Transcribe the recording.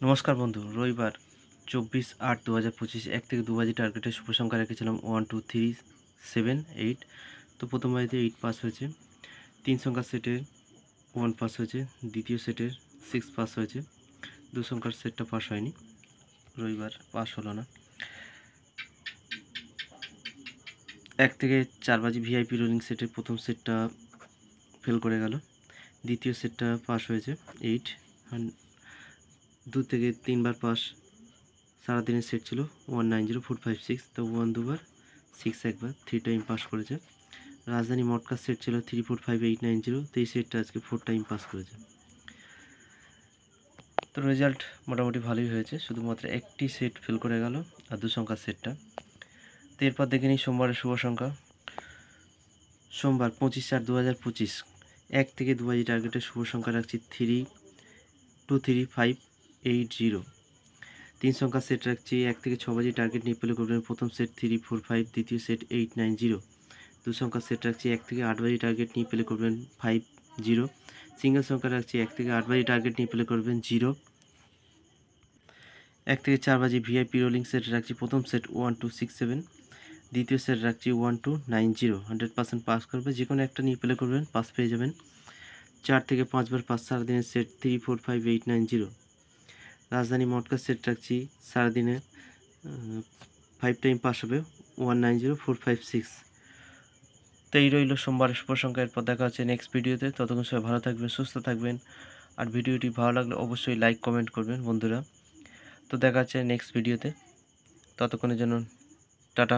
নমস্কার বন্ধু, রবিবার 24/8/2025 1 থেকে 2 বাজে টার্গেটে শুভ সংখ্যা রেখেছিলাম 1 2 3 7 8। তো প্রথম বাড়িতে 8 পাস হয়েছে, 3 সংখ্যার সেটে 1 পাস হয়েছে, দ্বিতীয় সেটের 6 পাস হয়েছে, 2 সংখ্যার সেটটা পাস হয়নি, রবিবার পাস হলো না। 1 থেকে 4 বাজে ভিআইপি রোলিং সেটের প্রথম সেটটা ফেল করে গেল, দ্বিতীয় সেটটা পাস হয়েছে 8। 2 থেকে 3 বার পাস, সারাদিনের সেট ছিল 190 4 5 6, তো 1 দুবার, 6 একবার, 3 টাইম পাস করেছে। রাজধানী মটকার সেট ছিল 3 4 5 8 9 0, তো এই সেটটা আজকে 4 টাইম পাস করেছে। তো রেজাল্ট মোটামুটি ভালোই হয়েছে, শুধুমাত্র একটি সেট ফেল করে গেল আর 2 সংখ্যার সেটটা। তো এরপর দেখে নিই সোমবারের শুভ সংখ্যা। সোমবার 25/4/2025 1 থেকে 2 বাজে টার্গেটের শুভ সংখ্যা রাখছি 3 2 3 5 8 0। 3 সংখ্যার সেট রাখছি 1 থেকে 6 বাজে টার্গেট নিয়ে প্লে করবেন প্রথম সেট 3 4 5, দ্বিতীয় সেট 8 9 0। 2 সংখ্যার সেট রাখছি 1 থেকে 8 বাজে টার্গেট নিয়ে প্লে করবেন 5 0। সিঙ্গেল সংখ্যা রাখছি 1 থেকে 8 বাজে টার্গেট নিয়ে প্লে করবেন 0। 1 থেকে 4 বাজে ভিআইপি রোলিং সেট রাখছি প্রথম সেট 1 2 6 7, দ্বিতীয় সেট রাখছি 1 2 9 0। 100% পাস করবে, যে কোনো একটা নিয়ে প্লে করবেন, পাস পেয়ে যাবেন। 4 থেকে 5 বার পাস, সারাদিনের সেট 3 4 5 8 9 0। রাজধানী মটকার সেট রাখছি সারাদিনে 5 টাইম পাস হবে 190 4 5 6। তো এই রইল সোমবারের শুভ সংখ্যা। এরপর দেখা হচ্ছে নেক্সট ভিডিওতে। ততক্ষণ সবাই ভালো থাকবেন, সুস্থ থাকবেন। আর ভিডিওটি ভালো লাগলে অবশ্যই লাইক কমেন্ট করবেন বন্ধুরা। তো দেখা হচ্ছে নেক্সট ভিডিওতে, ততক্ষণের জন্য টাটা।